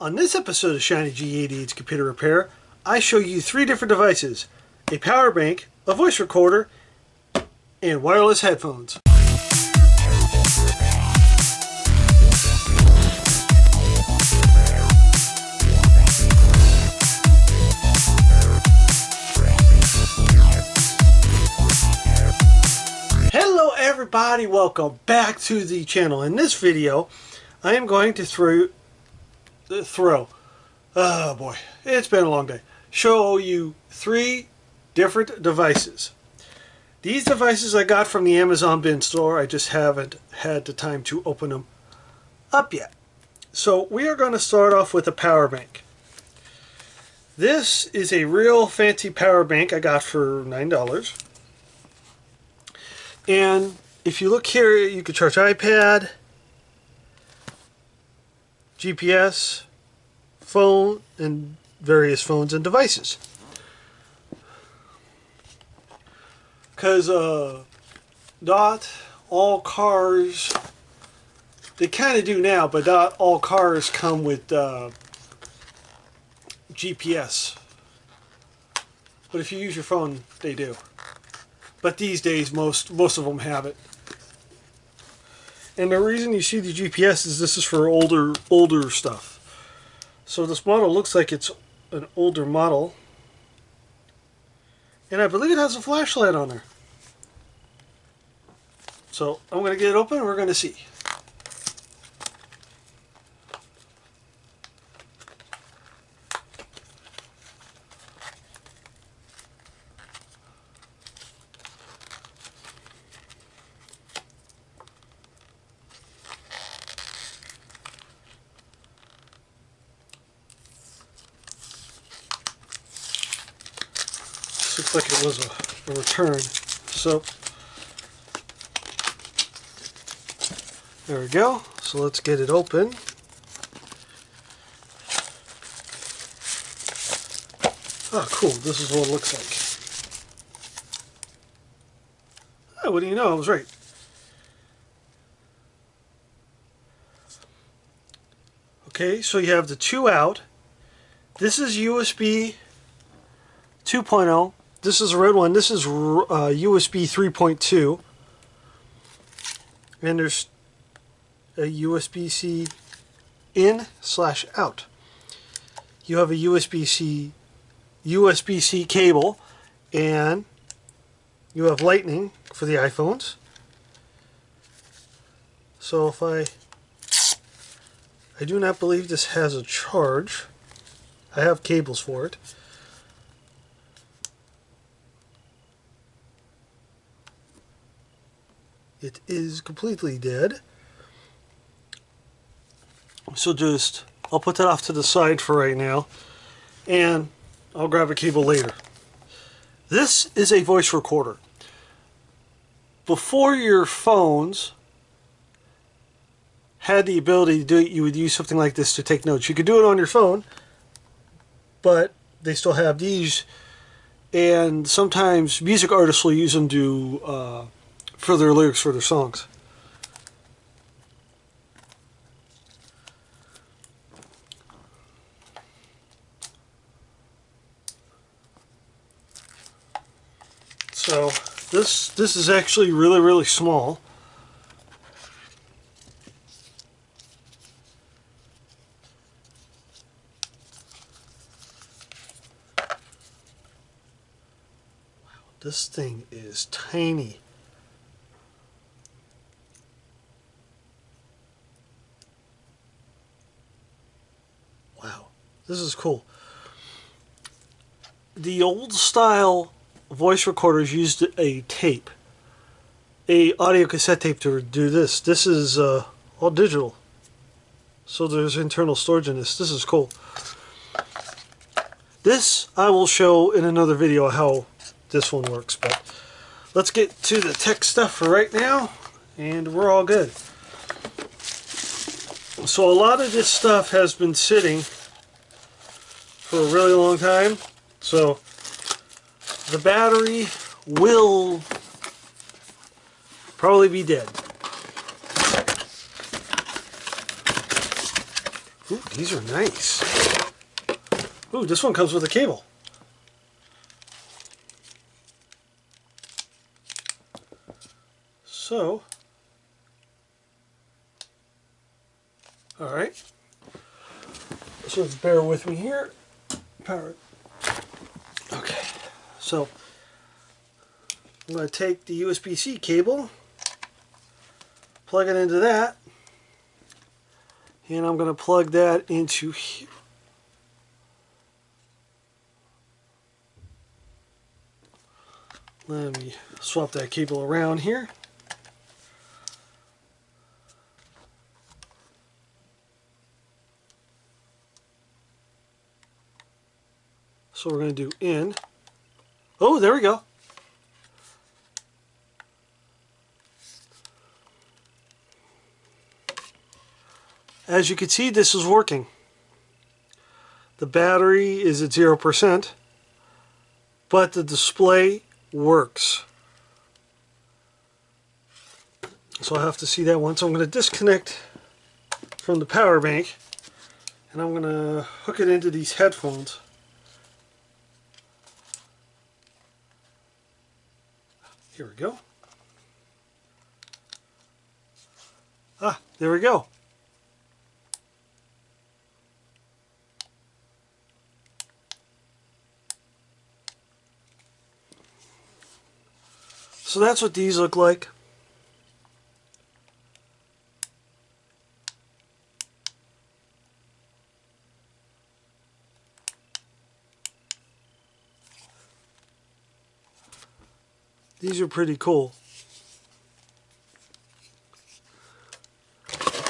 On this episode of Shiny G88's Computer Repair, I show you 3 different devices: a power bank, a voice recorder, and wireless headphones. Hello everybody, welcome back to the channel. In this video, I am going to oh boy, it's been a long day. Show you 3 different devices. These devices I got from the Amazon bin store. I just haven't had the time to open them up yet. So we are going to start off with a power bank. This is a real fancy power bank I got for $9. And if you look here, you can charge iPad, GPS, phone, and various phones and devices. Because not all cars, they kind of do now, but not all cars come with GPS. But if you use your phone, they do. But these days, most of them have it. And the reason you see the GPS is this is for older stuff. So this model looks like it's an older model. And I believe it has a flashlight on there. So I'm going to get it open and we're going to see. Looks like it was a return. So there we go. So let's get it open. Oh, cool. This is what it looks like. Oh, what do you know? I was right. Okay, so you have the 2 out. This is USB 2.0. This is a red one. This is USB 3.2. And there's a USB-C in/out. You have a USB-C cable, and you have Lightning for the iPhones. So if I do not believe this has a charge. I have cables for it. It is completely dead. So I'll put that off to the side for right now, and I'll grab a cable later. This is a voice recorder. Before your phones had the ability to do it, you would use something like this to take notes. You could do it on your phone, but they still have these, and sometimes music artists will use them to for their lyrics for their songs. So this is actually really small. Wow, this thing is tiny. Wow, this is cool. The old style voice recorders used a tape, a audio cassette tape, to do this. This is all digital, so there's internal storage in this. This is cool. This I will show in another video how this one works, but let's get to the tech stuff for right now, and we're all good. So a lot of this stuff has been sitting for a really long time, so the battery will probably be dead. Ooh, these are nice. Ooh, this one comes with a cable. So, alright. So let's bear with me here. Power. Okay, so I'm going to take the USB-C cable, plug it into that, and I'm going to plug that into here. Let me swap that cable around here. So we're going to do in. Oh, there we go. As you can see, this is working. The battery is at 0%, but the display works. So I'll have to see that one. So I'm going to disconnect from the power bank, and I'm going to hook it into these headphones. Here we go. Ah, there we go. So that's what these look like. These are pretty cool.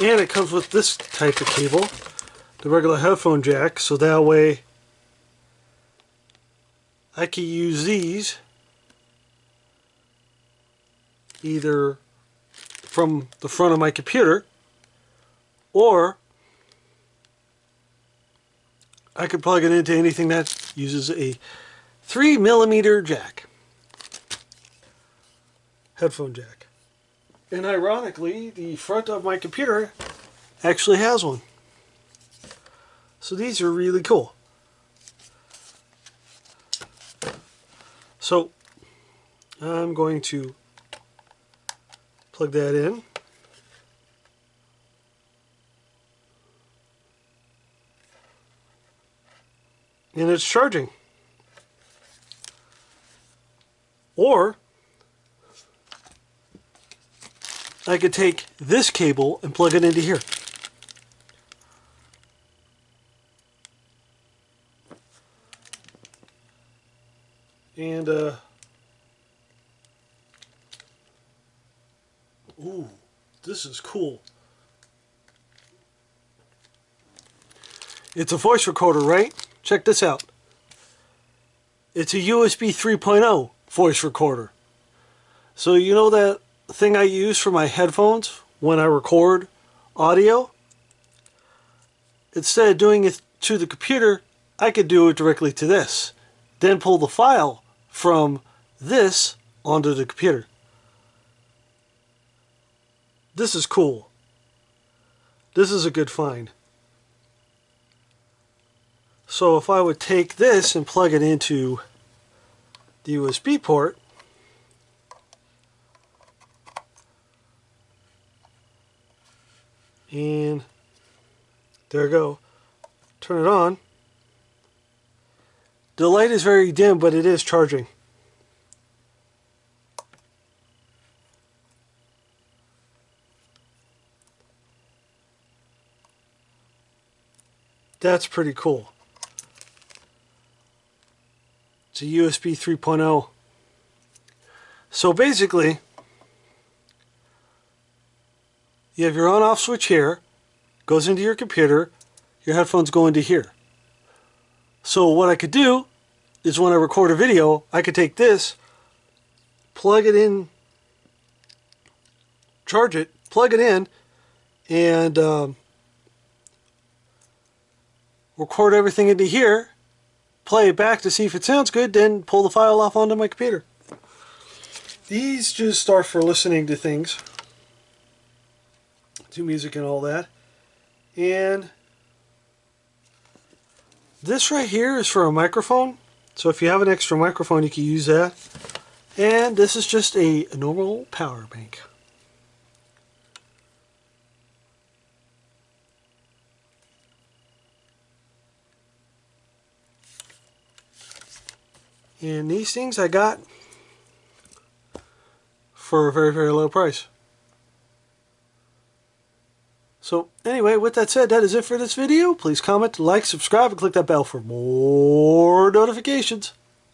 And it comes with this type of cable, the regular headphone jack, so that way I can use these either from the front of my computer, or I could plug it into anything that uses a 3mm jack. Headphone jack. And ironically, the front of my computer actually has one. So these are really cool. So I'm going to plug that in. And it's charging. Or I could take this cable and plug it into here. And ooh, this is cool. It's a voice recorder, right? Check this out. It's a USB 3.0 voice recorder. So you know that thing I use for my headphones when I record audio? Instead of doing it to the computer, I could do it directly to this. Then pull the file from this onto the computer. This is cool. This is a good find. So if I would take this and plug it into the USB port, and there we go, turn it on. The light is very dim, but it is charging. That's pretty cool. It's a USB 3.0. So basically, you have your on-off switch here, goes into your computer, your headphones go into here. So what I could do is when I record a video, I could take this, plug it in, charge it, plug it in, and record everything into here, play it back to see if it sounds good, then pull the file off onto my computer. These just are for listening to things, to music and all that. And This right here is for a microphone. So if you have an extra microphone, you can use that. And this is just a normal power bank. And these things I got for a very, very low price. So anyway, with that said, that is it for this video. Please comment, like, subscribe, and click that bell for more notifications.